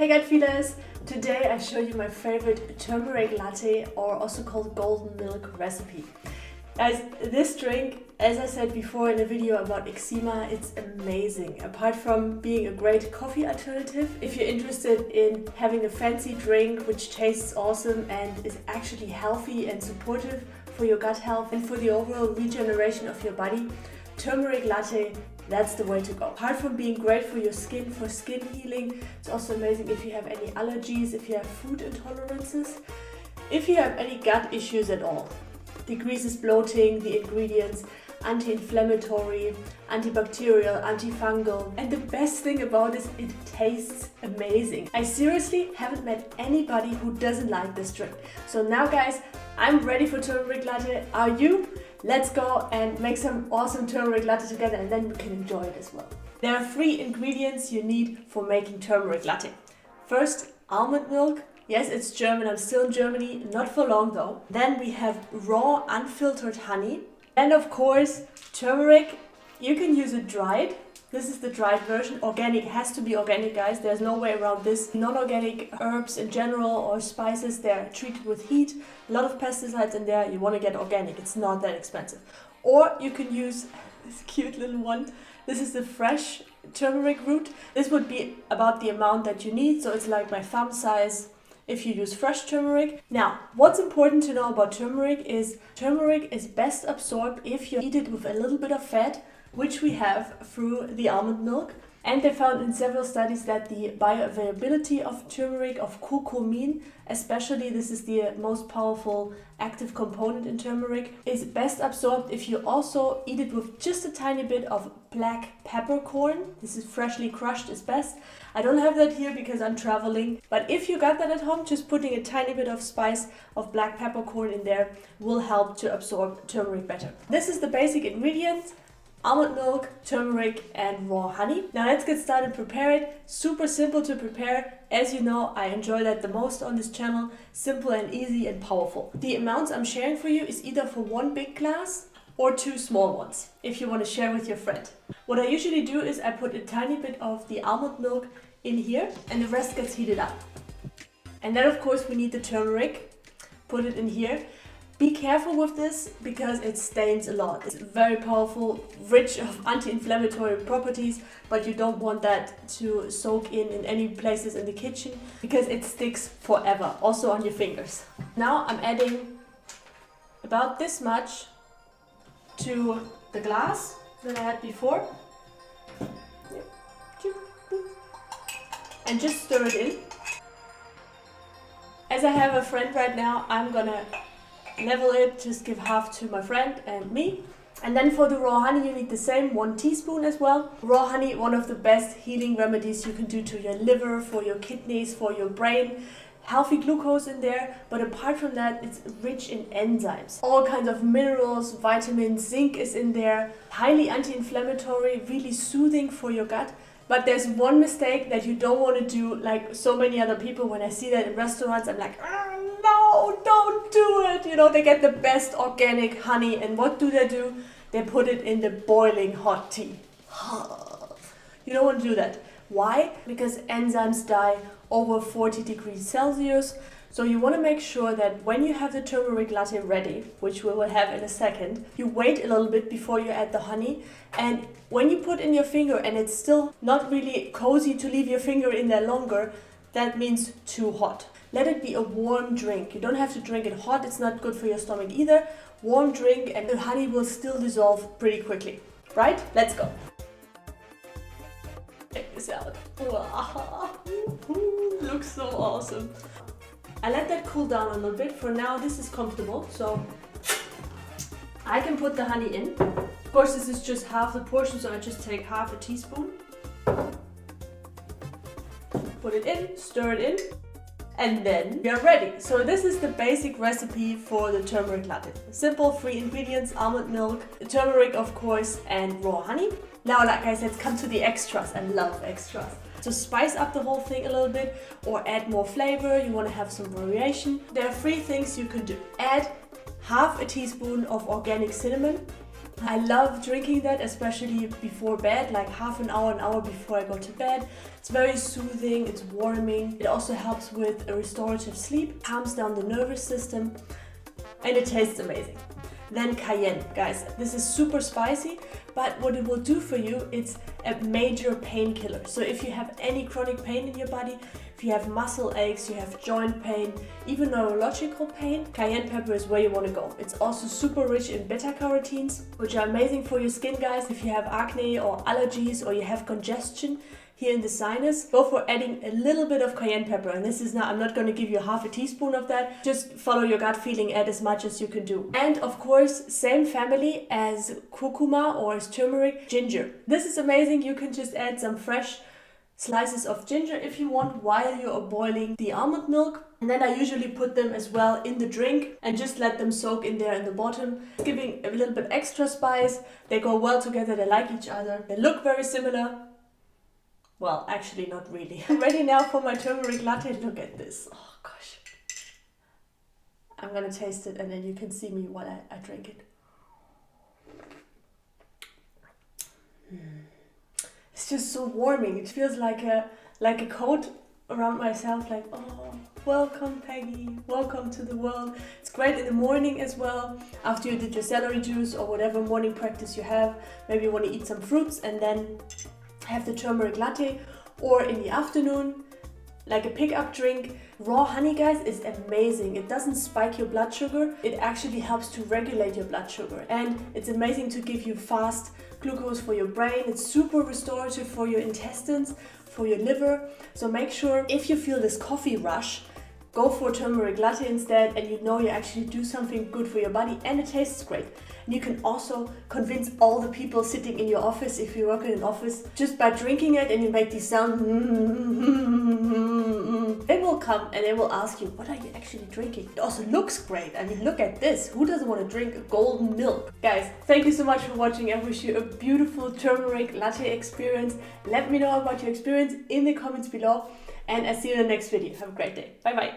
Hey gut feelers! Today I show you my favorite turmeric latte, or also called golden milk recipe. Guys, this drink, as I said before in a video about eczema, it's amazing. Apart from being a great coffee alternative, if you're interested in having a fancy drink which tastes awesome and is actually healthy and supportive for your gut health and for the overall regeneration of your body, turmeric latte, that's the way to go. Apart from being great for your skin, for skin healing, it's also amazing if you have any allergies, if you have food intolerances, if you have any gut issues at all. Decreases bloating, the ingredients, anti-inflammatory, antibacterial, antifungal, and the best thing about this, it tastes amazing. I seriously haven't met anybody who doesn't like this drink. So now guys, I'm ready for turmeric latte. Are you? Let's go and make some awesome turmeric latte together, and then we can enjoy it as well. There are 3 ingredients you need for making turmeric latte. First, almond milk. Yes, it's German, I'm still in Germany, not for long though. Then we have raw unfiltered honey. And of course, turmeric. You can use it dried. This is the dried version. Organic, has to be organic guys, there's no way around this. Non-organic herbs in general or spices, they're treated with heat. A lot of pesticides in there, you want to get organic, it's not that expensive. Or you can use this cute little one. This is the fresh turmeric root. This would be about the amount that you need, so it's like my thumb size if you use fresh turmeric. Now, what's important to know about turmeric is best absorbed if you eat it with a little bit of fat, which we have through the almond milk. And they found in several studies that the bioavailability of turmeric, of curcumin, especially this is the most powerful active component in turmeric, is best absorbed if you also eat it with just a tiny bit of black peppercorn. This is freshly crushed is best. I don't have that here because I'm traveling, but if you got that at home, just putting a tiny bit of spice of black peppercorn in there will help to absorb turmeric better. This is the basic ingredients. Almond milk, turmeric, and raw honey. Now let's get started, prepare it. Super simple to prepare. As you know, I enjoy that the most on this channel. Simple and easy and powerful. The amounts I'm sharing for you is either for 1 big glass or 2 small ones, if you want to share with your friend. What I usually do is I put a tiny bit of the almond milk in here and the rest gets heated up. And then of course we need the turmeric. Put it in here. Be careful with this because it stains a lot. It's very powerful, rich of anti-inflammatory properties, but you don't want that to soak in any places in the kitchen because it sticks forever, also on your fingers. Now I'm adding about this much to the glass that I had before. And just stir it in. As I have a friend right now, I'm gonna level it, just give half to my friend and me. And then for the raw honey, you need the same, 1 teaspoon as well. Raw honey, one of the best healing remedies you can do to your liver, for your kidneys, for your brain. Healthy glucose in there, but apart from that, it's rich in enzymes. All kinds of minerals, vitamins, zinc is in there. Highly anti-inflammatory, really soothing for your gut. But there's one mistake that you don't want to do, like so many other people. When I see that in restaurants, I'm like, no, don't do it. You know, they get the best organic honey, and what do? They put it in the boiling hot tea. You don't want to do that. Why? Because enzymes die over 40 degrees Celsius. So you want to make sure that when you have the turmeric latte ready, which we will have in a second, you wait a little bit before you add the honey. And when you put in your finger and it's still not really cozy to leave your finger in there longer, that means too hot. Let it be a warm drink. You don't have to drink it hot, it's not good for your stomach either. Warm drink, and the honey will still dissolve pretty quickly. Right? Let's go. Check this out. Wow. Looks so awesome. I let that cool down a little bit. For now, this is comfortable, so I can put the honey in. Of course, this is just half the portion, so I just take half a teaspoon. Put it in, stir it in, and then we are ready. So this is the basic recipe for the turmeric latte. Simple 3 ingredients, almond milk, turmeric of course, and raw honey. Now, like I said, let's come to the extras. I love extras. To spice up the whole thing a little bit or add more flavor, you want to have some variation. There are 3 things you can do. Add half a teaspoon of organic cinnamon, I love drinking that, especially before bed, like half an hour before I go to bed. It's very soothing, it's warming. It also helps with a restorative sleep, calms down the nervous system, and it tastes amazing. Then cayenne, guys. This is super spicy, but what it will do for you, it's a major painkiller. So if you have any chronic pain in your body, if you have muscle aches, you have joint pain, even neurological pain, cayenne pepper is where you want to go. It's also super rich in beta-carotenes, which are amazing for your skin, guys. If you have acne or allergies or you have congestion here in the sinus, go for adding a little bit of cayenne pepper. And this is not, I'm not going to give you half a teaspoon of that. Just follow your gut feeling, add as much as you can do. And of course, same family as curcuma or as turmeric, ginger. This is amazing. You can just add some fresh slices of ginger if you want while you are boiling the almond milk. And then I usually put them as well in the drink and just let them soak in there in the bottom, giving a little bit extra spice. They go well together, they like each other, they look very similar. Well, actually not really. I'm ready now for my turmeric latte. Look at this. Oh gosh. I'm gonna taste it and then you can see me while I drink it. It's just so warming. It feels like a coat around myself, like, oh, welcome Peggy, welcome to the world. It's great in the morning as well, after you did your celery juice or whatever morning practice you have. Maybe you want to eat some fruits and then have the turmeric latte, or in the afternoon, like a pick-up drink. Raw honey, guys, is amazing. It doesn't spike your blood sugar. It actually helps to regulate your blood sugar. And it's amazing to give you fast glucose for your brain. It's super restorative for your intestines, for your liver. So make sure if you feel this coffee rush, go for turmeric latte instead, and you know you actually do something good for your body and it tastes great. And you can also convince all the people sitting in your office, if you work in an office, just by drinking it and you make these sounds, they will come and they will ask you, what are you actually drinking? It also looks great. I mean, look at this. Who doesn't want to drink golden milk? Guys, thank you so much for watching. I wish you a beautiful turmeric latte experience. Let me know about your experience in the comments below, and I'll see you in the next video. Have a great day. Bye bye.